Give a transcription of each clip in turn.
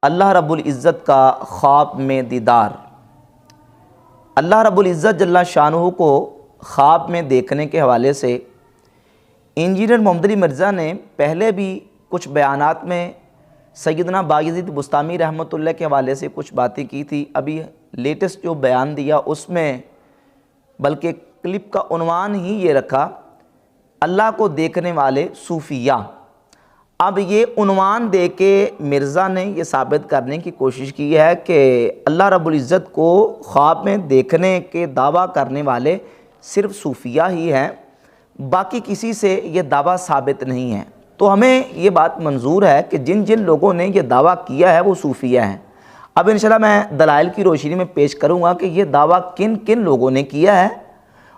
اللہ رب العزت کا خواب میں دیدار۔ اللہ رب العزت جل شانہ کو خواب میں دیکھنے کے حوالے سے انجینئر محمد علی مرزا نے پہلے بھی کچھ بیانات میں سیدنا بایزید بسطامی رحمۃ اللہ کے حوالے سے کچھ باتیں کی تھی۔ ابھی لیٹسٹ جو بیان دیا اس میں بلکہ کلپ کا عنوان ہی یہ رکھا، اللہ کو دیکھنے والے صوفیہ۔ اب یہ عنوان دے کے مرزا نے یہ ثابت کرنے کی کوشش کی ہے کہ اللہ رب العزت کو خواب میں دیکھنے کے دعویٰ کرنے والے صرف صوفیہ ہی ہیں، باقی کسی سے یہ دعویٰ ثابت نہیں ہے۔ تو ہمیں یہ بات منظور ہے کہ جن جن لوگوں نے یہ دعویٰ کیا ہے وہ صوفیہ ہیں۔ اب انشاءاللہ میں دلائل کی روشنی میں پیش کروں گا کہ یہ دعویٰ کن کن لوگوں نے کیا ہے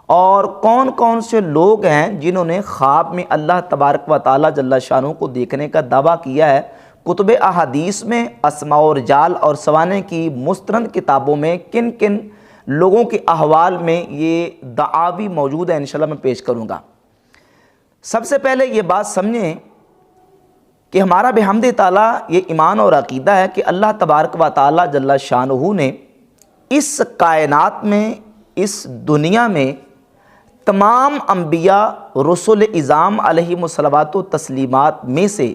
اور کون کون سے لوگ ہیں جنہوں نے خواب میں اللہ تبارک و تعالیٰ جل شانہ کو دیکھنے کا دعویٰ کیا ہے۔ کتب احادیث میں، اسماء و رجال اور سوانح کی مستند کتابوں میں کن کن لوگوں کے احوال میں یہ دعاوی موجود ہے، انشاءاللہ میں پیش کروں گا۔ سب سے پہلے یہ بات سمجھیں کہ ہمارا بحمد تعالیٰ یہ ایمان اور عقیدہ ہے کہ اللہ تبارک و تعالیٰ جل شانہ نے اس کائنات میں، اس دنیا میں تمام انبیاء رسول اعظام علیہم الصلوات و تسلیمات میں سے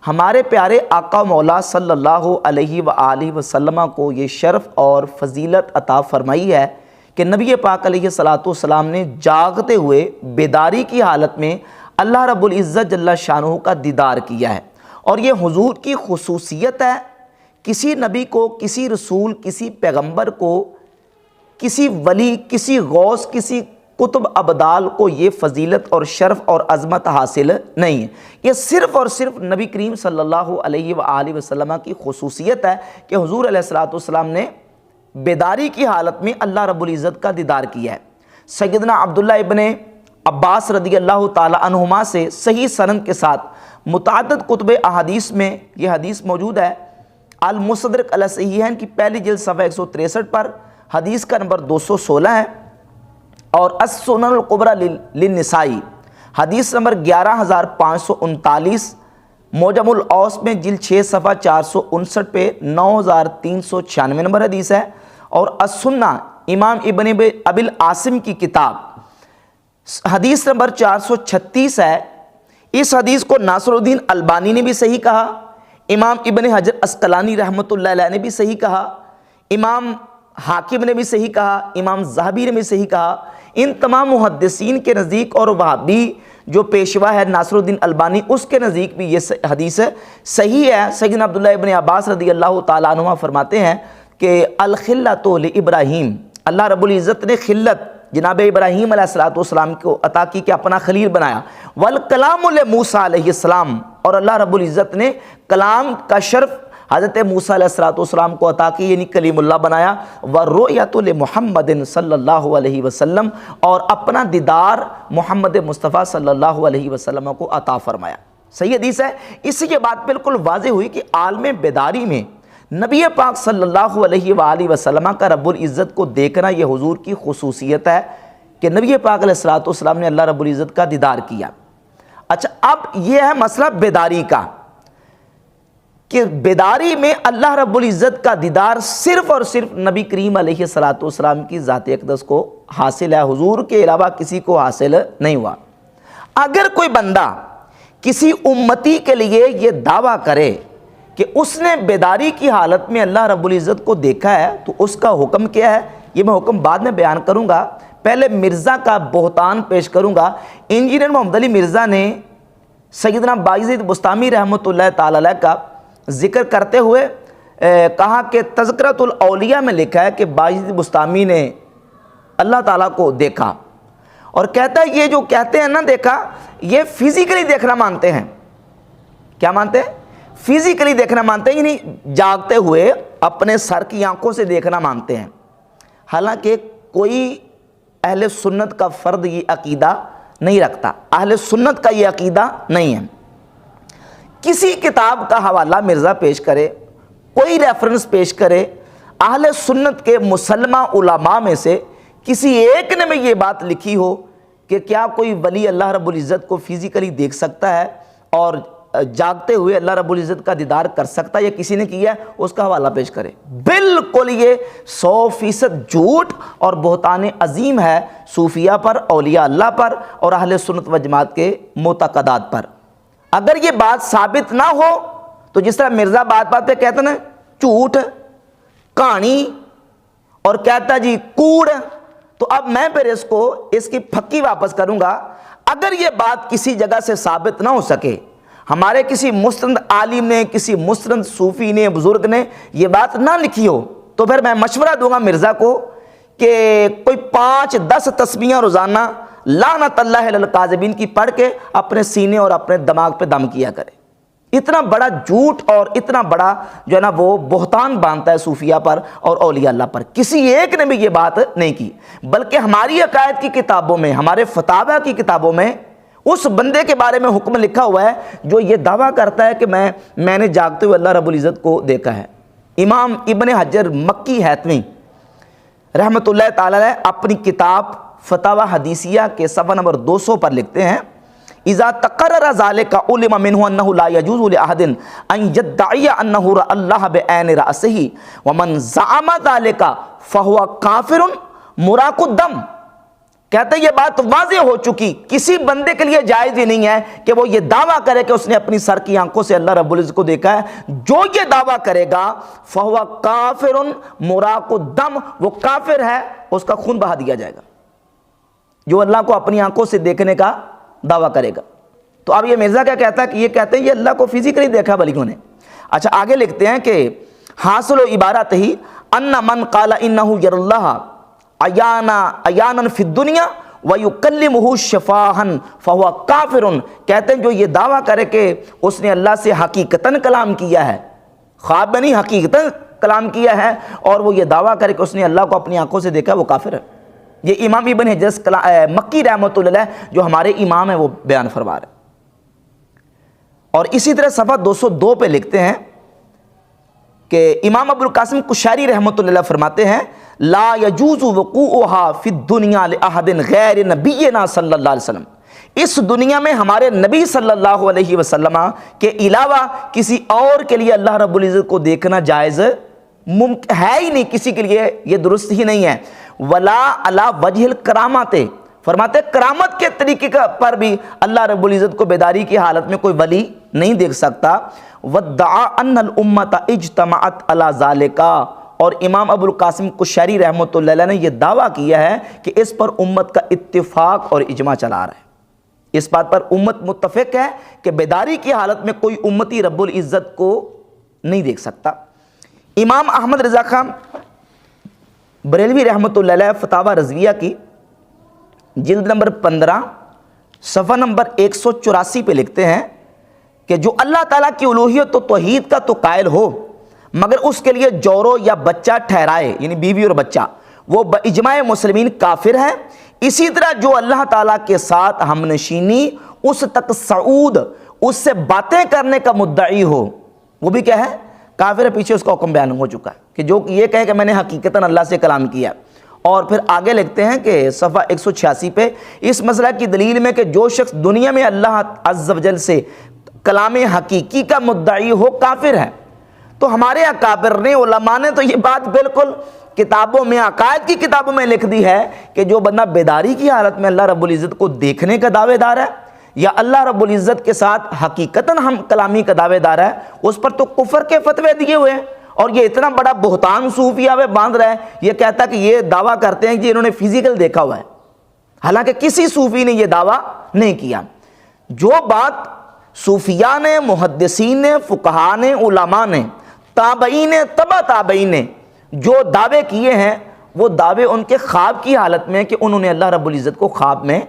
ہمارے پیارے آقا مولا صلی اللہ علیہ وآلہ وسلم کو یہ شرف اور فضیلت عطا فرمائی ہے کہ نبی پاک علیہ الصلوۃ والسلام نے جاگتے ہوئے بیداری کی حالت میں اللہ رب العزت جل شانہ کا دیدار کیا ہے، اور یہ حضور کی خصوصیت ہے۔ کسی نبی کو، کسی رسول، کسی پیغمبر کو، کسی ولی، کسی غوث، کسی قطب ابدال کو یہ فضیلت اور شرف اور عظمت حاصل نہیں ہے۔ یہ صرف اور صرف نبی کریم صلی اللہ علیہ وآلہ وسلم کی خصوصیت ہے کہ حضور علیہ الصلوۃ والسلام نے بیداری کی حالت میں اللہ رب العزت کا دیدار کیا ہے۔ سیدنا عبداللہ ابن عباس رضی اللہ تعالی عنہما سے صحیح سند کے ساتھ متعدد کتب احادیث میں یہ حدیث موجود ہے۔ المستدرک علی الصحیحین کی پہلی جلد صفحہ 163 پر حدیث کا نمبر 216 ہے، اور السنن الکبری للنسائی حدیث نمبر 11539، معجم الاوسط میں جلد 6 صفحہ 459 پہ 9396 نمبر حدیث ہے، اور السنہ امام ابن ابی العاصم کی کتاب حدیث نمبر 436 ہے۔ اس حدیث کو ناصر الدین البانی نے بھی صحیح کہا، امام ابن حجر عسقلانی رحمۃ اللہ علیہ نے بھی صحیح کہا، امام حاکم نے بھی صحیح کہا، امام ذہبی نے بھی صحیح کہا۔ ان تمام محدثین کے نزدیک اور وہابی جو پیشوا ہے ناصر الدین البانی، اس کے نزدیک بھی یہ حدیث صحیح ہے۔ سیدنا عبداللہ ابن عباس رضی اللہ تعالیٰ عنہما فرماتے ہیں کہ الخلۃ لابراہیم، اللہ رب العزت نے خلت جناب ابراہیم علیہ الصلوۃ والسلام کو عطا کی کہ اپنا خلیل بنایا، والکلام لموسیٰ علیہ السلام، اور اللہ رب العزت نے کلام کا شرف حضرت موسیٰ علیہ الصلوۃ والسلام کو عطا کی، یعنی کلیم اللہ بنایا، والرؤیۃ لمحمد صلی اللہ علیہ وسلم، اور اپنا دیدار محمد مصطفیٰ صلی اللہ علیہ وسلم کو عطا فرمایا۔ صحیح حدیث ہے۔ اس سے یہ بات بالکل واضح ہوئی کہ عالم بیداری میں نبی پاک صلی اللہ علیہ وآلہ وسلم کا رب العزت کو دیکھنا یہ حضور کی خصوصیت ہے کہ نبی پاک علیہ الصلوۃ والسلام نے اللہ رب العزت کا دیدار کیا۔ اچھا، اب یہ ہے مسئلہ بیداری کا کہ بیداری میں اللہ رب العزت کا دیدار صرف اور صرف نبی کریم علیہ الصلوۃ والسلام کی ذات اقدس کو حاصل ہے، حضور کے علاوہ کسی کو حاصل نہیں ہوا۔ اگر کوئی بندہ کسی امتی کے لیے یہ دعویٰ کرے کہ اس نے بیداری کی حالت میں اللہ رب العزت کو دیکھا ہے تو اس کا حکم کیا ہے، یہ میں حکم بعد میں بیان کروں گا۔ پہلے مرزا کا بہتان پیش کروں گا۔ انجینئر محمد علی مرزا نے سیدنا بایزید بسطامی رحمۃ اللہ تعالی علیہ کا ذکر کرتے ہوئے کہا کہ تذکرۃ الاولیاء میں لکھا ہے کہ بایزید بسطامی نے اللہ تعالیٰ کو دیکھا، اور کہتا ہے یہ جو کہتے ہیں نا دیکھا، یہ فزیکلی دیکھنا مانتے ہیں۔ کیا مانتے ہیں؟ فزیکلی دیکھنا مانتے ہیں، یعنی جاگتے ہوئے اپنے سر کی آنکھوں سے دیکھنا مانتے ہیں۔ حالانکہ کوئی اہل سنت کا فرد یہ عقیدہ نہیں رکھتا، اہل سنت کا یہ عقیدہ نہیں ہے۔ کسی کتاب کا حوالہ مرزا پیش کرے، کوئی ریفرنس پیش کرے، اہل سنت کے مسلمہ علماء میں سے کسی ایک نے میں یہ بات لکھی ہو کہ کیا کوئی ولی اللہ رب العزت کو فزیکلی دیکھ سکتا ہے، اور جاگتے ہوئے اللہ رب العزت کا دیدار کر سکتا ہے یا کسی نے کیا ہے اس کا حوالہ پیش کرے۔ بالکل یہ 100% جھوٹ اور بہتان عظیم ہے صوفیہ پر، اولیاء اللہ پر اور اہل سنت و جماعت کے معتقدات پر۔ اگر یہ بات ثابت نہ ہو تو جس طرح مرزا بات بات پہ کہتے ہیں نا جھوٹ، کہانی اور کہتا جی کوڑ، تو اب میں پھر اس کی پھکی واپس کروں گا۔ اگر یہ بات کسی جگہ سے ثابت نہ ہو سکے، ہمارے کسی مستند عالم نے، کسی مستند صوفی نے، بزرگ نے یہ بات نہ لکھی ہو، تو پھر میں مشورہ دوں گا مرزا کو کہ کوئی 5-10 تسبیحاں روزانہ لعنت اللہ علی الکاذبین کی پڑھ کے اپنے سینے اور اپنے دماغ پہ دم کیا کرے۔ اتنا بڑا جھوٹ اور اتنا بڑا جو ہے نا وہ بہتان باندھتا ہے صوفیہ پر اور اولیاء اللہ پر۔ کسی ایک نے بھی یہ بات نہیں کی، بلکہ ہماری عقائد کی کتابوں میں، ہمارے فتاوی کی کتابوں میں اس بندے کے بارے میں حکم لکھا ہوا ہے جو یہ دعویٰ کرتا ہے کہ میں نے جاگتے ہوئے اللہ رب العزت کو دیکھا ہے۔ امام ابن حجر مکی حیثمی رحمۃ اللہ تعالی علیہ اپنی کتاب فتاوی حدیثیہ کے صفحہ نمبر 200 پر لکھتے ہیں، اذا تقرر ذلك علم منه انه لا يجوز لاحد ان يدعي انه راى الله بعين راسه ومن زعم ذلك فهو كافر مراق الدم۔ کہتے ہیں یہ بات واضح ہو چکی، کسی بندے کے لیے جائز ہی نہیں ہے کہ وہ یہ دعویٰ کرے کہ اس نے اپنی سر کی آنکھوں سے اللہ رب العزت کو دیکھا ہے۔ جو یہ دعویٰ کرے گا فہو کافر مراق الدم، وہ کافر ہے، اس کا خون بہا دیا جائے گا جو اللہ کو اپنی آنکھوں سے دیکھنے کا دعویٰ کرے گا۔ تو اب یہ مرزا کیا کہتا ہے کہ یہ کہتے ہیں یہ اللہ کو فزیکلی دیکھا ولیوں نے۔ اچھا آگے لکھتے ہیں کہ حاصل و عبارت ہی ان من قال انه یر اللہ عیانا فی الدنیا ویکلمہ شفاہا فہو کافر۔ کہتے ہیں جو یہ دعویٰ کرے کہ اس نے اللہ سے حقیقتاً کلام کیا ہے، خواب میں نہیں حقیقتاً کلام کیا ہے، اور وہ یہ دعویٰ کرے کہ اس نے اللہ کو اپنی آنکھوں سے دیکھا، وہ کافر ہے۔ یہ امام ابن حجر مکی رحمۃ اللہ علیہ جو ہمارے امام ہیں وہ بیان فرما رہے ہیں۔ اور اسی طرح صفحہ 202 پہ لکھتے ہیں کہ امام ابو القاسم قشیری رحمۃ اللہ علیہ فرماتے ہیں لا یجوز وقوعها فی الدنیا لاحد غیر نبینا صلی اللہ علیہ وسلم۔ اس دنیا میں ہمارے نبی صلی اللہ علیہ وسلم کے علاوہ کسی اور کے لیے اللہ رب العزت کو دیکھنا جائز ممکن ہے ہی نہیں، کسی کے لیے یہ درست ہی نہیں ہے۔ ولا علی وجہ الکرامات، فرماتے کرامت کے طریقے پر بھی اللہ رب العزت کو بیداری کی حالت میں کوئی ولی نہیں دیکھ سکتا۔ وادعا ان الامت اجتمعت علی ذالک، اور امام ابو القاسم قشیری رحمۃ اللہ علیہ نے یہ دعویٰ کیا ہے کہ اس پر امت کا اتفاق اور اجماع چلا رہا ہے، اس بات پر امت متفق ہے کہ بیداری کی حالت میں کوئی امتی رب العزت کو نہیں دیکھ سکتا۔ امام احمد رضا خان بریلوی رحمۃ اللہ علیہ فتاوی رضویہ کی جلد نمبر 15 صفحہ نمبر 184 پہ لکھتے ہیں کہ جو اللہ تعالیٰ کی الوہیت و توحید کا تو قائل ہو مگر اس کے لیے جورو یا بچہ ٹھہرائے، یعنی بیوی اور بچہ، وہ باجماع مسلمین کافر ہے۔ اسی طرح جو اللہ تعالیٰ کے ساتھ ہم نشینی، اس تک صعود، اس سے باتیں کرنے کا مدعی ہو، وہ بھی کیا ہے؟ کافر ہے۔ پیچھے اس کا حکم بیان ہو چکا ہے کہ جو یہ کہے کہ میں نے حقیقتاً اللہ سے کلام کیا۔ اور پھر آگے لکھتے ہیں کہ صفحہ 186 پہ اس مسئلہ کی دلیل میں کہ جو شخص دنیا میں اللہ عز و جل سے کلام حقیقی کا مدعی ہو کافر ہے۔ تو ہمارے اکابر نے، علماء نے تو یہ بات بالکل کتابوں میں، عقائد کی کتابوں میں لکھ دی ہے کہ جو بندہ بیداری کی حالت میں اللہ رب العزت کو دیکھنے کا دعوے دار ہے یا اللہ رب العزت کے ساتھ حقیقتاً ہم کلامی کا دعوے دار ہے، اس پر تو کفر کے فتوے دیے ہوئے ہیں۔ اور یہ اتنا بڑا بہتان صوفیہ میں باندھ رہا ہے، یہ کہتا کہ یہ دعویٰ کرتے ہیں کہ انہوں نے فزیکل دیکھا ہوا ہے، حالانکہ کسی صوفی نے یہ دعویٰ نہیں کیا۔ جو بات صوفیاء نے، محدثین نے، فقہاء نے، علماء نے، تابعین نے، تبع تابعین نے جو دعوے کیے ہیں، وہ دعوے ان کے خواب کی حالت میں کہ انہوں نے اللہ رب العزت کو خواب میں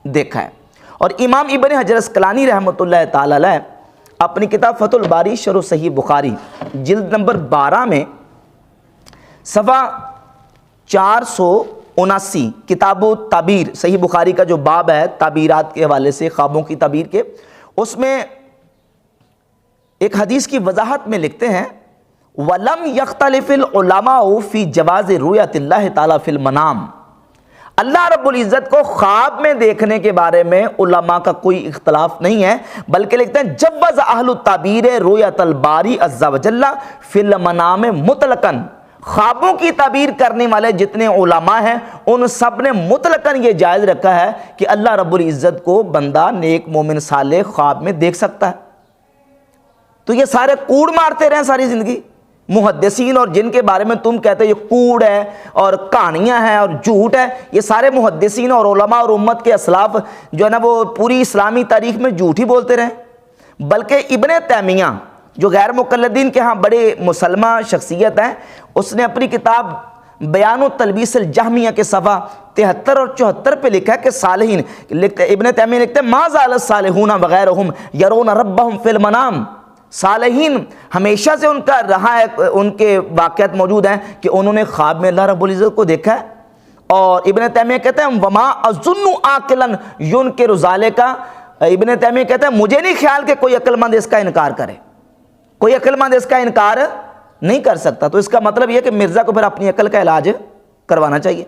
دیکھا ہے۔ اور امام ابن حجر اسقلانی رحمۃ اللہ تعالی علیہ اپنی کتاب فتح الباری شرح صحیح بخاری جلد نمبر 12 میں صفحہ 479 کتاب و تعبیر، صحیح بخاری کا جو باب ہے تعبیرات کے حوالے سے، خوابوں کی تعبیر کے، اس میں ایک حدیث کی وضاحت میں لکھتے ہیں وَلَمْ يَخْتَلِفِ الْعُلَمَاءُ فِي جَوَازِ رُؤْيَةِ اللَّهِ تَعَالَى فِي الْمَنَامِ۔ اللہ رب العزت کو خواب میں دیکھنے کے بارے میں علماء کا کوئی اختلاف نہیں ہے، بلکہ لکھتے ہیں جوز اہل التعبیر رؤیت الباری عز وجل فی المنام مطلقاً، خوابوں کی تعبیر کرنے والے جتنے علماء ہیں ان سب نے مطلقاً یہ جائز رکھا ہے کہ اللہ رب العزت کو بندہ نیک مومن صالح خواب میں دیکھ سکتا ہے۔ تو یہ سارے کوڑ مارتے رہیں ساری زندگی، محدثین اور جن کے بارے میں تم کہتے ہو یہ کوڑ ہے اور کہانیاں ہیں اور جھوٹ ہے، یہ سارے محدثین اور علماء اور امت کے اسلاف جو ہے نا وہ پوری اسلامی تاریخ میں جھوٹ ہی بولتے رہے۔ بلکہ ابن تیمیہ جو غیر مقلدین کے ہاں بڑے مسلمہ شخصیت ہیں، اس نے اپنی کتاب بیان و تلبیس الجہمیہ کے صفحہ 73 اور 74 پہ لکھا ہے کہ صالحین ابن تیمیہ لکھتے ہیں ما زال الصالحون وغیرہم یرون ربہم فی المنام، صالحین ہمیشہ سے ان کا رہا ہے، ان کے واقعات موجود ہیں کہ انہوں نے خواب میں اللہ رب العزت کو دیکھا ہے۔ اور ابن تیمیہ کہتے ہیں وما اظن عاقلا ينکر ذلک، ابن تیمیہ کہتے ہیں مجھے نہیں خیال کہ کوئی عقل مند اس کا انکار کرے، کوئی عقل مند اس کا انکار نہیں کر سکتا۔ تو اس کا مطلب یہ کہ مرزا کو پھر اپنی عقل کا علاج کروانا چاہیے۔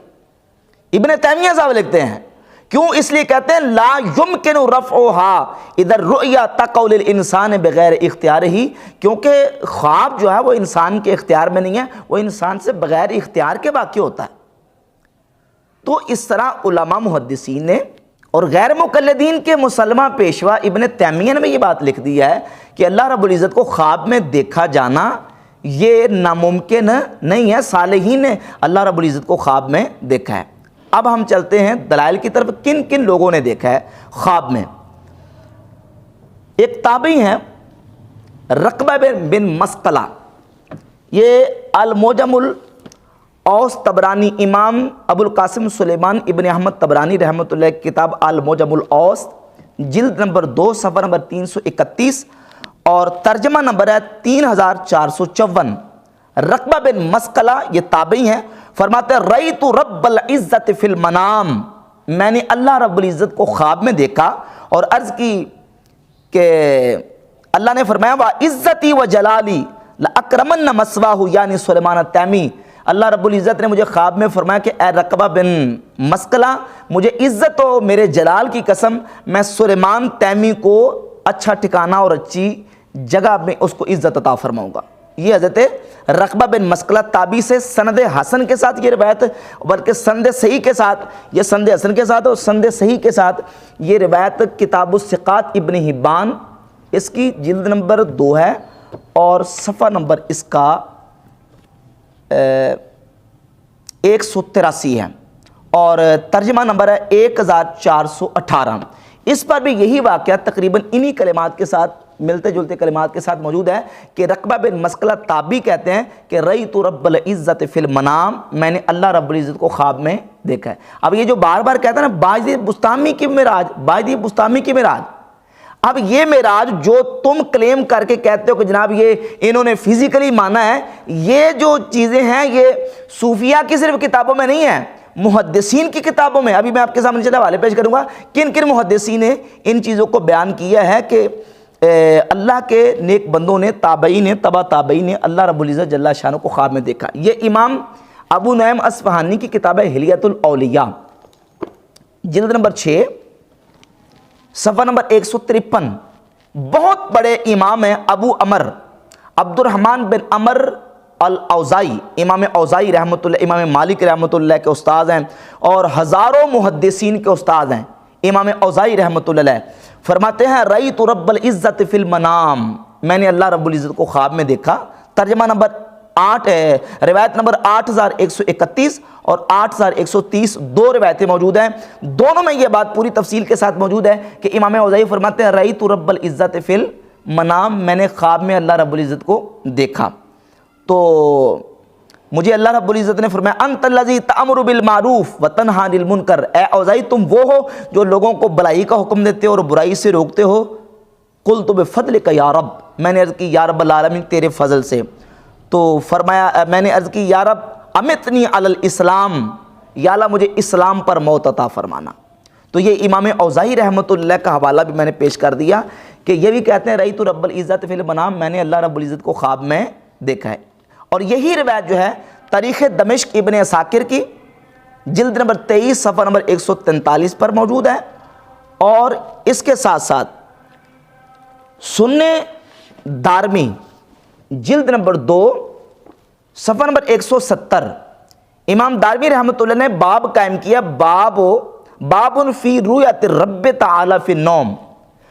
ابن تیمیہ صاحب لکھتے ہیں کیوں، اس لیے کہتے ہیں لا یمکن رفعها اذا الرؤیا تقع للانسان بغیر اختیار ہی، کیونکہ خواب جو ہے وہ انسان کے اختیار میں نہیں ہے، وہ انسان سے بغیر اختیار کے واقع ہوتا ہے۔ تو اس طرح علماء محدثین نے اور غیر مقلدین کے مسلمہ پیشوا ابن تیمیہ نے بھی یہ بات لکھ دی ہے کہ اللہ رب العزت کو خواب میں دیکھا جانا یہ ناممکن نہیں ہے، صالحین نے اللہ رب العزت کو خواب میں دیکھا ہے۔ اب ہم چلتے ہیں دلائل کی طرف، کن کن لوگوں نے دیکھا ہے خواب میں۔ ایک تابعی ہیں رقبہ بن مسقلہ، یہ المعجم الاوسط طبرانی، امام ابو القاسم سلیمان ابن احمد طبرانی رحمۃ اللہ کی کتاب المعجم الاوسط جلد نمبر 2 صفحہ نمبر 331 اور ترجمہ نمبر ہے 3454۔ رقبہ بن مسقلہ یہ تابعی ہیں، فرماتے ہیں رأیت رب العزت فی المنام، میں نے اللہ رب العزت کو خواب میں دیکھا اور عرض کی کہ اللہ نے فرمایا وَعِزَّتِي وَجَلَالِي لَأَكْرَمَنَّ مَثْوَاهُ، یعنی سلیمان التیمی، اللہ رب العزت نے مجھے خواب میں فرمایا کہ اے رقبہ بن مسقلہ، مجھے عزت و میرے جلال کی قسم میں سلیمان تیمی کو اچھا ٹھکانہ اور اچھی جگہ میں اس کو عزت عطا فرماؤں گا۔ یہ حضرت رقبہ بن مسقلہ تابعی سے سند حسن کے ساتھ یہ روایت، بلکہ سند صحیح کے ساتھ، یہ سند حسن کے ساتھ اور سند صحیح کے ساتھ یہ روایت کتاب الثقات ابن حبان اس کی جلد نمبر 2 ہے اور صفحہ نمبر اس کا 183 ہے اور ترجمہ نمبر ہے 1418۔ اس پر بھی یہی واقعہ تقریباً انہی کلمات کے ساتھ، ملتے جلتے کلمات کے ساتھ موجود ہے کہ رقبہ بن مسقلہ تابعی کہتے ہیں کہ رأیت رب العزت فی المنام، میں نے اللہ رب العزت کو خواب میں دیکھا ہے۔ اب یہ جو بار بار کہتا ہے نا باعث بستامی کی معراج، باعث بستامی کی معراج، اب یہ معراج جو تم کلیم کر کے کہتے ہو کہ جناب یہ انہوں نے فزیکلی مانا ہے، یہ جو چیزیں ہیں یہ صوفیہ کی صرف کتابوں میں نہیں ہیں، محدثین کی کتابوں میں۔ ابھی میں آپ کے سامنے چلا حوالے پیش کروں گا کن کن محدثین نے ان چیزوں کو بیان کیا ہے کہ اللہ کے نیک بندوں نے، تابعین نے، تبع تابعین نے اللہ رب العزت جل شانہ کو خواب میں دیکھا۔ یہ امام ابو نعیم اصفہانی کی کتاب ہے حلیۃ الاولیاء جلد نمبر 6 صفحہ نمبر 153۔ بہت بڑے امام ہیں ابو عمر عبد الرحمن بن عمر الاوزائی، امام اوزائی رحمۃ اللہ، امام مالک رحمۃ اللہ کے استاد ہیں اور ہزاروں محدثین کے استاد ہیں۔ امام اوزائی رحمۃ اللہ علیہ فرماتے ہیں رأیت رب العزت فی المنام، میں نے اللہ رب العزت کو خواب میں دیکھا۔ ترجمہ نمبر 8 روایت نمبر 8131 اور 8130 دو روایتیں موجود ہیں، دونوں میں یہ بات پوری تفصیل کے ساتھ موجود ہے کہ امام اوزائی فرماتے ہیں رأیت رب العزت فی المنام، میں نے خواب میں اللہ رب العزت کو دیکھا۔ تو مجھے اللہ رب العزت نے فرمایا انت الذی تأمر بالمعروف وتنہی عن المنکر، اے اوزائی تم وہ ہو جو لوگوں کو بھلائی کا حکم دیتے ہو اور برائی سے روکتے ہو۔ قلت بفضلک یا رب، میں نے عرض کی یا رب العالمین تیرے فضل سے۔ تو فرمایا میں نے عرض کی یا رب امتنی علی الاسلام، یا اللہ مجھے اسلام پر موت عطا فرمانا۔ تو یہ امام اوزائی رحمۃ اللہ کا حوالہ بھی میں نے پیش کر دیا کہ یہ بھی کہتے ہیں رأیت رب العزت فی المنام، میں نے اللہ رب العزت کو خواب میں دیکھا ہے۔ اور یہی روایت جو ہے تاریخ دمشق ابن عساکر کی جلد نمبر 23 صفحہ نمبر 143 پر موجود ہے، اور اس کے ساتھ ساتھ سنن دارمی جلد نمبر 2 صفحہ نمبر 170، امام دارمی رحمۃ اللہ نے باب قائم کیا، باب فی رؤیت رب تعالی فی النوم،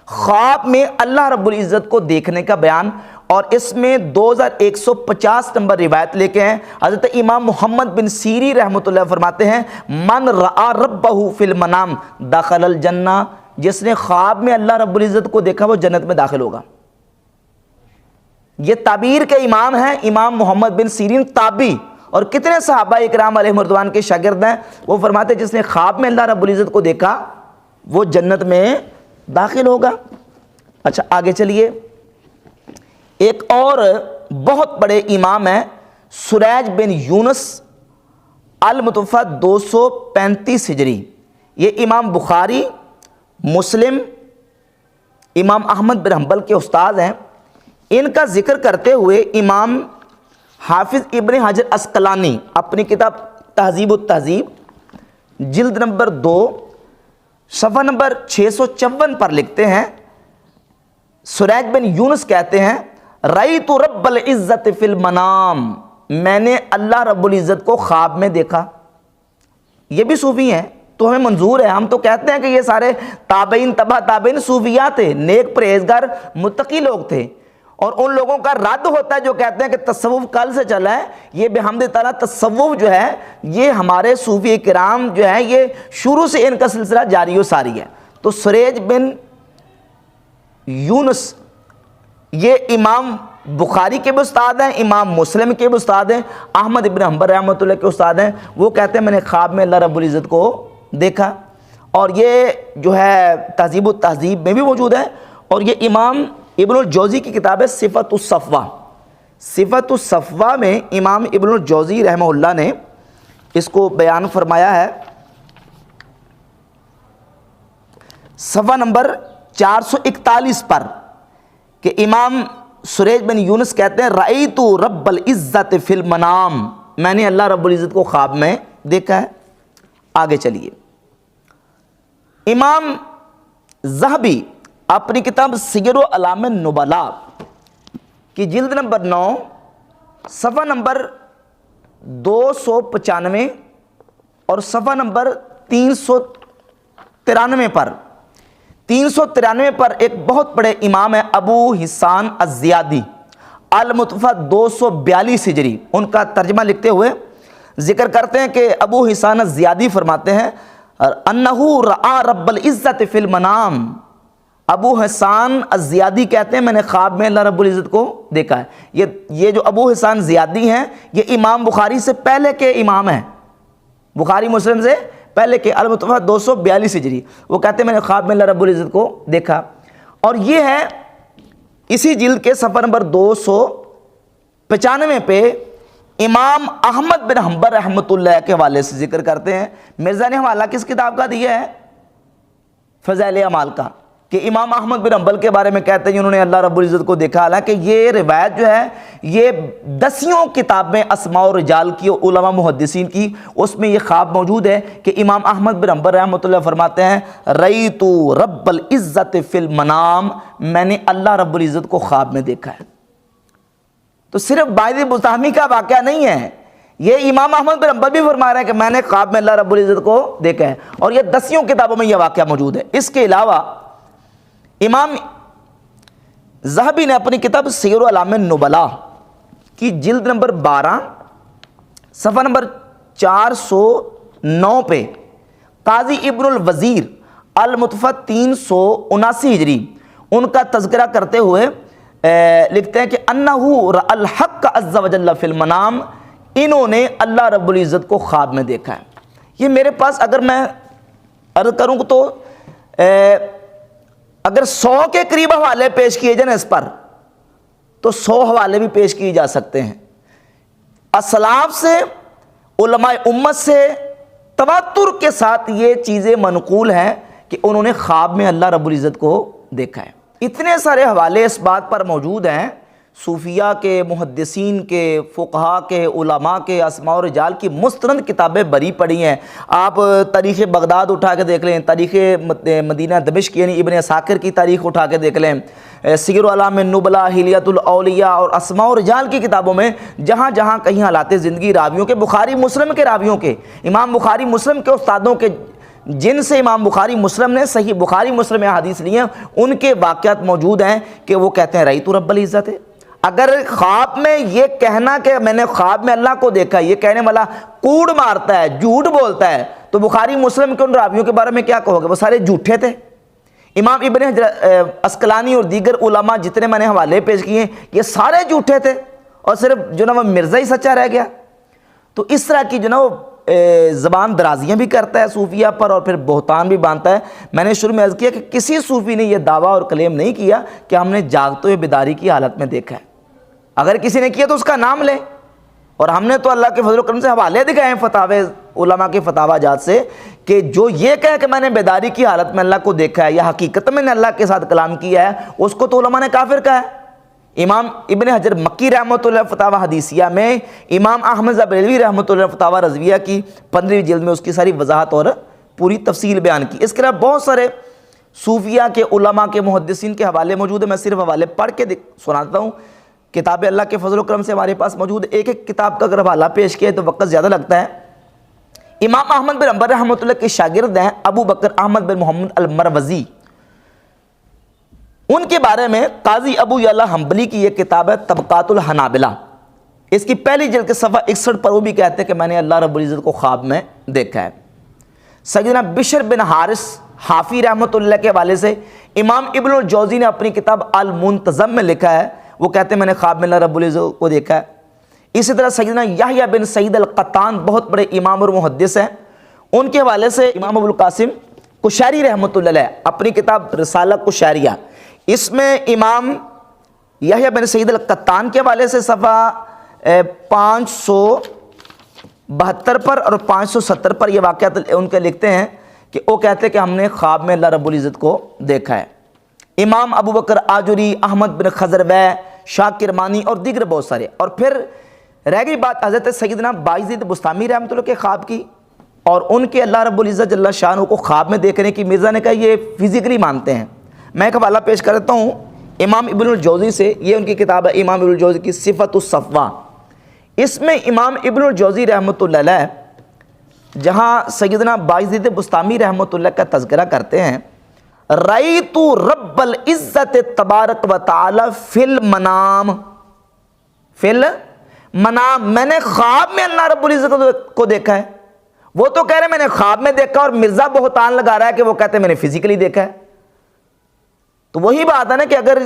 خواب میں اللہ رب العزت کو دیکھنے کا بیان، اور اس میں 2150 نمبر روایت لے کے ہیں۔ حضرت امام محمد بن سیری رحمۃ اللہ فرماتے ہیں، من رآ ربہ فی المنام دخل الجنہ، جس نے خواب میں اللہ رب العزت کو دیکھا وہ جنت میں داخل ہوگا۔ یہ تعبیر کے امام ہیں امام محمد بن سیرین تابعی، اور کتنے صحابہ اکرام علیہم رضوان کے شاگرد ہیں، وہ فرماتے ہیں جس نے خواب میں اللہ رب العزت کو دیکھا وہ جنت میں داخل ہوگا۔ اچھا آگے چلیے، ایک اور بہت بڑے امام ہیں سریج بن یونس المتوفی 235 ہجری، یہ امام بخاری، مسلم، امام احمد بن حنبل کے استاد ہیں۔ ان کا ذکر کرتے ہوئے امام حافظ ابن حجر عسقلانی اپنی کتاب تہذیب التہذیب جلد نمبر 2 صفحہ نمبر 654 پر لکھتے ہیں، سریج بن یونس کہتے ہیں، رأیت رب العزت فی المنام، میں نے اللہ رب العزت کو خواب میں دیکھا۔ یہ بھی صوفی ہیں تو ہمیں منظور ہے، ہم تو کہتے ہیں کہ یہ سارے تابعین تبع تابعین صوفیات تھے، نیک پرہیزگار متقی لوگ تھے، اور ان لوگوں کا رد ہوتا ہے جو کہتے ہیں کہ تصوف کل سے چلا ہے۔ یہ بحمد تعالیٰ تصوف جو ہے یہ ہمارے صوفی کرام جو ہے یہ شروع سے ان کا سلسلہ جاری و ساری ہے۔ تو سریج بن یونس یہ امام بخاری کے بھی استاد ہیں، امام مسلم کے بھی استاد ہیں، احمد ابن حنبل رحمۃ اللہ کے استاد ہیں۔ وہ کہتے ہیں میں نے خواب میں اللہ رب العزت کو دیکھا، اور یہ جو ہے تہذیب التہذیب میں بھی موجود ہے، اور یہ امام ابن الجوزی کی کتاب ہے صفت الصفوہ، صفت الصفوہ میں امام ابن الجوزی رحمہ اللہ نے اس کو بیان فرمایا ہے، صفحہ نمبر 441 پر، کہ امام سریج بن یونس کہتے ہیں رأیت رب العزت فی المنام، میں نے اللہ رب العزت کو خواب میں دیکھا ہے۔ آگے چلیے، امام ذہبی اپنی کتاب سیر اعلام النبلاء کی جلد نمبر 9 صفحہ نمبر 295 اور صفحہ نمبر 393 پر 393 پر ایک بہت بڑے امام ہیں ابو حسان الزیادی المتوفی 242 ہجری، ان کا ترجمہ لکھتے ہوئے ذکر کرتے ہیں کہ ابو حسان الزیادی فرماتے ہیں انہو رآ رب العزت فی المنام، ابو حسان الزیادی کہتے ہیں میں نے خواب میں اللہ رب العزت کو دیکھا ہے۔ یہ جو ابو حسان زیادی ہیں یہ امام بخاری سے پہلے کے امام ہیں، بخاری مسلم سے پہلے کے، المتوفی 242 ہجری، وہ کہتے ہیں میں نے خواب میں اللہ رب العزت کو دیکھا۔ اور یہ ہے اسی جلد کے صفحہ نمبر 295 پہ امام احمد بن حنبل رحمۃ اللہ کے حوالے سے ذکر کرتے ہیں۔ مرزا نے حوالہ کس کتاب کا دیا ہے؟ فضائل اعمال کا، کہ امام احمد بن حنبل کے بارے میں کہتے ہیں انہوں نے اللہ رب العزت کو دیکھا، حالانکہ یہ روایت جو ہے یہ 10 کتاب میں اسماء و رجال کی، علماء محدثین کی، اس میں یہ خواب موجود ہے کہ امام احمد بن حنبل رحمۃ اللہ فرماتے ہیں رأیت رب العزت فی المنام، میں نے اللہ رب العزت کو خواب میں دیکھا ہے۔ تو صرف باعث بستامی کا واقعہ نہیں ہے، یہ امام احمد بن حنبل بھی فرما رہے ہیں کہ میں نے خواب میں اللہ رب العزت کو دیکھا ہے، اور یہ 10 کتابوں میں یہ واقعہ موجود ہے۔ اس کے علاوہ امام ذہبی نے اپنی کتاب سیر اعلام النبلاء کی جلد نمبر 12 صفحہ نمبر 409 پہ قاضی ابن الوزیر المتوفی 379 ہجری، ان کا تذکرہ کرتے ہوئے لکھتے ہیں کہ انہو رأى الحق عز وجل فی المنام، انہوں نے اللہ رب العزت کو خواب میں دیکھا ہے۔ یہ میرے پاس اگر میں عرض کروں تو اگر 100 کے قریب حوالے پیش کیے جائیں اس پر تو 100 حوالے بھی پیش کیے جا سکتے ہیں، اسلاف سے، علماء امت سے تواتر کے ساتھ یہ چیزیں منقول ہیں کہ انہوں نے خواب میں اللہ رب العزت کو دیکھا ہے۔ اتنے سارے حوالے اس بات پر موجود ہیں، صوفیاء کے، محدثین کے، فقہاء کے، علماء کے، اسماء و رجال کی مستند کتابیں بری پڑی ہیں۔ آپ تاریخ بغداد اٹھا کے دیکھ لیں، تاریخ مدینہ دمشق یعنی ابن عساکر کی تاریخ اٹھا کے دیکھ لیں، سیر اعلام النبلاء، حلیۃ الاولیاء اور اسماء و رجال کی کتابوں میں جہاں جہاں کہیں حالات زندگی راویوں کے، بخاری مسلم کے راویوں کے، امام بخاری مسلم کے استادوں کے، جن سے امام بخاری مسلم نے صحیح بخاری مسلم میں حدیث لی ہیں، ان کے واقعات موجود ہیں کہ وہ کہتے ہیں رأیت رب العزت ہے۔ اگر خواب میں یہ کہنا کہ میں نے خواب میں اللہ کو دیکھا، یہ کہنے والا کوڑ مارتا ہے، جھوٹ بولتا ہے، تو بخاری مسلم کے ان راویوں کے بارے میں کیا کہو گے؟ وہ سارے جھوٹے تھے۔ امام ابن حجر عسقلانی اور دیگر علماء جتنے میں نے حوالے پیش کیے یہ سارے جھوٹے تھے، اور صرف جو نا وہ مرزا ہی سچا رہ گیا۔ تو اس طرح کی جو نا وہ زبان درازیاں بھی کرتا ہے صوفیہ پر، اور پھر بہتان بھی باندھتا ہے۔ میں نے شروع میں عرض کیا کہ کسی صوفی نے یہ دعویٰ اور کلیم نہیں کیا کہ ہم نے جاگتے ہوئے بیداری کی حالت میں دیکھا ہے۔ اگر کسی نے کیا تو اس کا نام لے، اور ہم نے تو اللہ کے فضل و کرم سے حوالے دکھائے ہیں فتاوی علماء کے فتاوی جات سے کہ جو یہ کہے کہ میں نے بیداری کی حالت میں اللہ کو دیکھا ہے یا حقیقت میں نے اللہ کے ساتھ کلام کیا ہے، اس کو تو علماء نے کافر کہا ہے۔ امام ابن حجر مکی رحمۃ اللہ فتاوی حدیثیہ میں، امام احمد بریلوی رحمۃ اللہ فتاوی رضویہ کی 15ویں جلد میں اس کی ساری وضاحت اور پوری تفصیل بیان کی۔ اس کے علاوہ بہت سارے صوفیہ کے، علماء کے، محدثین کے حوالے موجود ہیں۔ میں صرف حوالے پڑھ کے سناتا ہوں۔ کتاب اللہ کے فضل و کرم سے ہمارے پاس موجود ایک ایک کتاب کا اگر حوالہ پیش کیا تو وقت زیادہ لگتا ہے۔ امام احمد بن حنبل رحمۃ اللہ کے شاگرد ہیں ابو بکر احمد بن محمد المروزی، ان کے بارے میں قاضی ابو یعلا حنبلی کی یہ کتاب ہے طبقات الحنابلہ، اس کی پہلی جلد کے صفحہ 61 پر وہ بھی کہتے ہیں کہ میں نے اللہ رب العزت کو خواب میں دیکھا ہے۔ سیدنا بشر بن حارث حافی رحمۃ اللہ کے حوالے سے امام ابن الجوزی نے اپنی کتاب المنتظم میں لکھا ہے، وہ کہتے ہیں میں نے خواب میں اللہ رب العزت کو دیکھا ہے۔ اسی طرح سیدنا یحییٰ بن سعید القطان بہت بڑے امام اور محدث ہیں، ان کے حوالے سے امام ابو القاسم قشیری رحمۃ اللہ علیہ اپنی کتاب رسالہ قشیریہ، اس میں امام یحییٰ بن سعید القطان کے حوالے سے صفحہ 572 پر اور 570 پر یہ واقعات ان کے لکھتے ہیں کہ وہ کہتے ہیں کہ ہم نے خواب میں اللہ رب العزت کو دیکھا ہے۔ امام ابو بکر آجری، احمد بن خضروی، شاہ کرمانی اور دیگر بہت سارے۔ اور پھر رہ گئی بات حضرت سیدنا بایزید بستامی رحمۃ اللہ کے خواب کی، اور ان کے اللہ رب العزت جل شانہ کو خواب میں دیکھنے کی مرزا نے کہا یہ فزیکلی مانتے ہیں۔ میں ایک حوالہ پیش کرتا ہوں امام ابن الجوزی سے، یہ ان کی کتاب ہے امام ابن الجوزی کی صفت الصفوہ۔ اس میں امام ابن الجوزی رحمۃ اللہ علیہ جہاں سیدنا بایزید بستامی رحمۃ اللہ کا تذکرہ کرتے ہیں، رأیت رب العزت تبارک و تعالی فی المنام، فی المنام، میں نے خواب میں اللہ رب العزت کو دیکھا ہے۔ وہ تو کہہ رہے ہیں میں نے خواب میں دیکھا، اور مرزا بہتان لگا رہا ہے کہ وہ کہتے ہیں میں نے فزیکلی دیکھا ہے۔ تو وہی بات ہے نا کہ اگر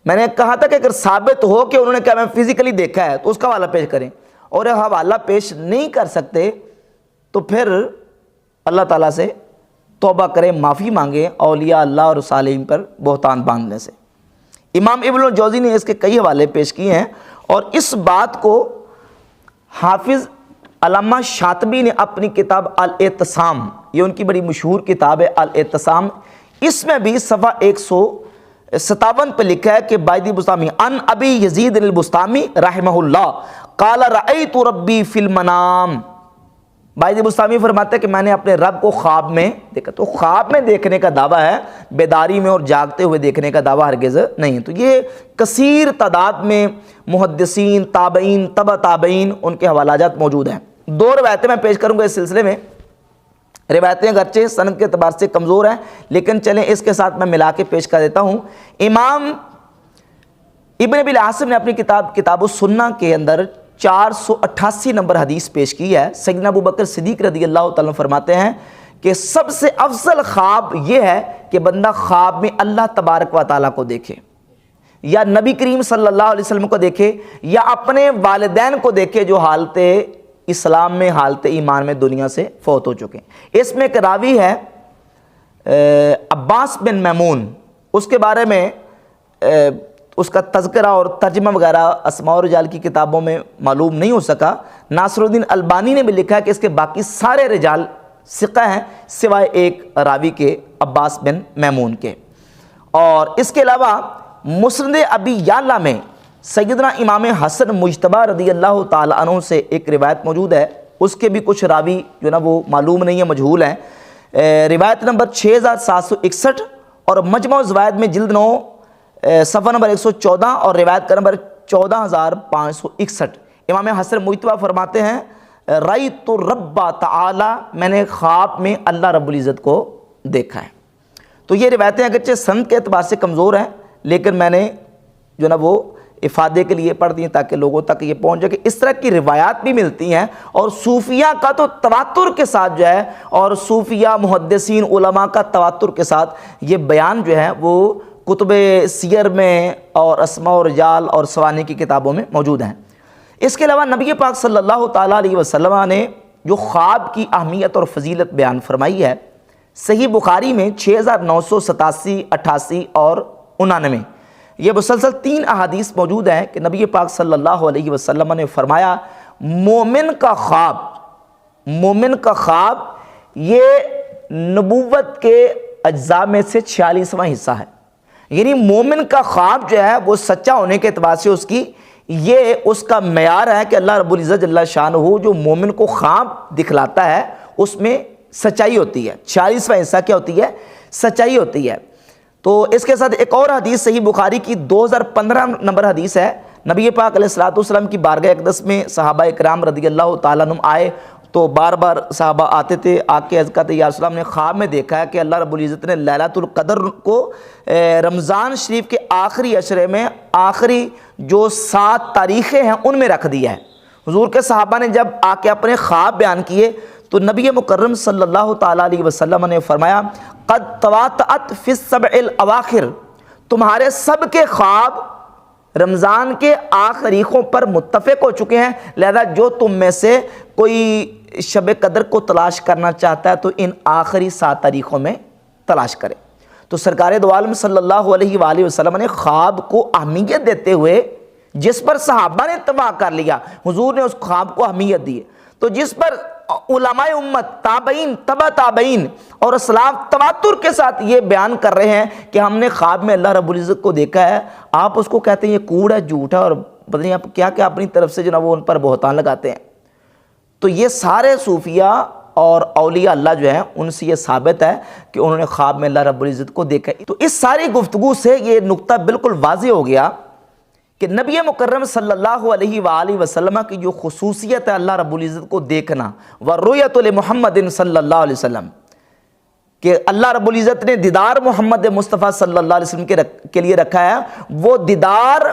میں نے کہا تھا کہ اگر ثابت ہو کہ انہوں نے کہا میں فزیکلی دیکھا ہے تو اس کا حوالہ پیش کریں، اور یہ حوالہ پیش نہیں کر سکتے تو پھر اللہ تعالیٰ سے توبہ کریں، معافی مانگیں اولیاء اللہ اور صالحین پر بہتان باندھنے سے۔ امام ابن الجوزی نے اس کے کئی حوالے پیش کیے ہیں، اور اس بات کو حافظ علامہ شاطبی نے اپنی کتاب الاعتصام، یہ ان کی بڑی مشہور کتاب ہے الاعتصام، اس میں بھی صفحہ 157 پہ لکھا ہے کہ بایزید بستامی ان ابی یزید البستامی رحمہ اللہ قال رأیت ربی فی المنام، بایزید بستامی فرماتے ہیں کہ میں نے اپنے رب کو خواب میں دیکھا۔ تو خواب میں دیکھنے کا دعویٰ ہے، بیداری میں اور جاگتے ہوئے دیکھنے کا دعویٰ ہرگز نہیں۔ تو یہ کثیر تعداد میں محدثین، تابعین، تبع تابعین، ان کے حوالہ جات موجود ہیں۔ دو روایتیں میں پیش کروں گا اس سلسلے میں، روایتیں اگرچہ سند کے اعتبار سے کمزور ہیں لیکن چلیں اس کے ساتھ میں ملا کے پیش کر دیتا ہوں۔ امام ابن ابی العاصم نے اپنی کتاب السنہ کے اندر 488 نمبر حدیث پیش کی ہے۔ سیدنا ابو بکر صدیق رضی اللہ تعالیٰ فرماتے ہیں کہ سب سے افضل خواب یہ ہے کہ بندہ خواب میں اللہ تبارک و تعالیٰ کو دیکھے، یا نبی کریم صلی اللہ علیہ وسلم کو دیکھے، یا اپنے والدین کو دیکھے جو حالت اسلام میں، حالت ایمان میں دنیا سے فوت ہو چکے ہیں۔ اس میں ایک راوی ہے عباس بن میمون، اس کے بارے میں اس کا تذکرہ اور ترجمہ وغیرہ اسماء و رجال کی کتابوں میں معلوم نہیں ہو سکا۔ ناصر الدین البانی نے بھی لکھا ہے کہ اس کے باقی سارے رجال ثقہ ہیں سوائے ایک راوی کے عباس بن میمون کے۔ اور اس کے علاوہ مسند ابی یعلا میں سیدنا امام حسن مجتبی رضی اللہ تعالی عنہ سے ایک روایت موجود ہے، اس کے بھی کچھ راوی جو نا وہ معلوم نہیں ہے، مجہول ہیں۔ روایت نمبر 6761 اور مجمع الزوائد میں جلد 9 صفحہ نمبر 114 اور روایت کا نمبر 14561۔ امام حسن مجتبی فرماتے ہیں رأیت رب تعالی، میں نے خواب میں اللہ رب العزت کو دیکھا ہے۔ تو یہ روایتیں اگرچہ سند کے اعتبار سے کمزور ہیں، لیکن میں نے جو نا وہ افادے کے لیے پڑھ دی ہیں تاکہ لوگوں تک یہ پہنچ جائے کہ اس طرح کی روایات بھی ملتی ہیں، اور صوفیہ کا تو تواتر کے ساتھ جو ہے، اور صوفیہ محدثین علماء کا تواتر کے ساتھ یہ بیان جو ہے وہ کتب سیر میں اور اسماء و رجال اور سوانح کی کتابوں میں موجود ہیں۔ اس کے علاوہ نبی پاک صلی اللہ تعالیٰ علیہ وسلم نے جو خواب کی اہمیت اور فضیلت بیان فرمائی ہے، صحیح بخاری میں 6987، 88 اور 99 یہ مسلسل 3 احادیث موجود ہیں کہ نبی پاک صلی اللہ علیہ وسلم نے فرمایا مومن کا خواب یہ نبوت کے اجزاء میں سے 46واں حصہ ہے۔ یعنی مومن کا خواب جو ہے وہ سچا ہونے کے اعتبار سے اس کا معیار ہے کہ اللہ رب العزت جل شانہ جو مومن کو خواب دکھلاتا ہے اس میں سچائی ہوتی ہے۔ 46واں حصہ کیا ہوتی ہے؟ سچائی ہوتی ہے۔ تو اس کے ساتھ ایک اور حدیث صحیح بخاری کی 2015 نمبر حدیث ہے۔ نبی پاک علیہ الصلوۃ والسلام کی بارگاہ اقدس میں صحابہ کرام رضی اللہ تعالیٰ عنہم آئے تو بار بار صحابہ آتے تھے، آ کے عرض کرتے یا رسول اللہ، ہم نے خواب میں دیکھا ہے کہ اللہ رب العزت نے لیلۃ القدر کو رمضان شریف کے آخری عشرے میں آخری جو 7 تاریخیں ہیں ان میں رکھ دیا ہے۔ حضور کے صحابہ نے جب آ کے اپنے خواب بیان کیے تو نبی مکرم صلی اللہ تعالیٰ علیہ وسلم نے فرمایا قد تواتعت فی السبع الاواخر، تمہارے سب کے خواب رمضان کے آخریوں پر متفق ہو چکے ہیں، لہذا جو تم میں سے کوئی شب قدر کو تلاش کرنا چاہتا ہے تو ان آخری 7 تاریخوں میں تلاش کرے۔ تو سرکار دو عالم صلی اللہ علیہ وآلہ وسلم نے خواب کو اہمیت دیتے ہوئے جس پر صحابہ نے اتفاق کر لیا، حضور نے اس خواب کو اہمیت دی، تو جس پر علماء امت، تابعین، تبع تابعین اور اسلاف تواتر کے ساتھ یہ بیان کر رہے ہیں کہ ہم نے خواب میں اللہ رب العزت کو دیکھا ہے، آپ اس کو کہتے ہیں یہ کوڑ ہے، جھوٹ ہے، اور پتہ نہیں آپ کیا کیا اپنی طرف سے جو نا وہ ان پر بہتان لگاتے ہیں۔ تو یہ سارے صوفیہ اور اولیاء اللہ جو ہیں ان سے یہ ثابت ہے کہ انہوں نے خواب میں اللہ رب العزت کو دیکھا۔ تو اس ساری گفتگو سے یہ نقطہ بالکل واضح ہو گیا کہ نبی مکرم صلی اللہ علیہ وآلہ وسلم کی جو خصوصیت ہے اللہ رب العزت کو دیکھنا، وَرُؤْيَةُ لِمُحَمَّدٍ صلی اللہ علیہ وسلم، کہ اللہ رب العزت نے دیدار محمد مصطفیٰ صلی اللہ علیہ وسلم کے لیے رکھا ہے، وہ دیدار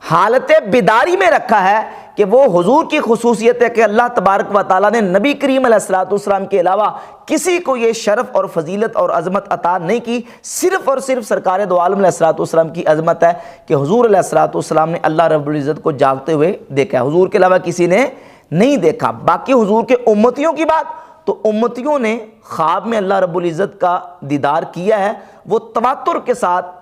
حالت بیداری میں رکھا ہے کہ وہ حضور کی خصوصیت ہے کہ اللہ تبارک و تعالیٰ نے نبی کریم علیہ السلام کے علاوہ کسی کو یہ شرف اور فضیلت اور عظمت عطا نہیں کی، صرف اور صرف سرکار دو عالم علیہ السلام کی عظمت ہے کہ حضور علیہ السلام نے اللہ رب العزت کو جاگتے ہوئے دیکھا ہے، حضور کے علاوہ کسی نے نہیں دیکھا۔ باقی حضور کے امتیوں کی بات تو امتیوں نے خواب میں اللہ رب العزت کا دیدار کیا ہے، وہ تواتر کے ساتھ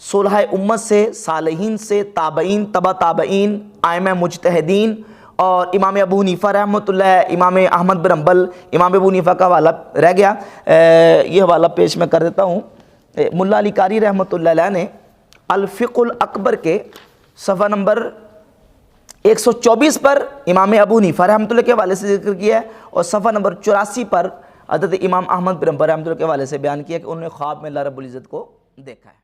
صلح امت سے، صالحین سے، تابعین، تبع تابعین، ائمہ مجتہدین اور امام ابو حنیفہ رحمۃ اللہ، امام احمد بن حنبل، امام ابو حنیفہ کا حوالہ رہ گیا، یہ حوالہ پیش میں کر دیتا ہوں۔ ملا علی قاری رحمۃ اللہ علیہ نے الفقہ الاکبر کے صفحہ نمبر 124 پر امام ابو حنیفہ رحمۃ اللہ کے حوالے سے ذکر کیا ہے، اور صفحہ نمبر 84 پر حضرت امام احمد بن حنبل رحمۃ اللہ کے حوالے سے بیان کیا کہ انہوں نے خواب میں اللہ رب العزت کو دیکھا ہے۔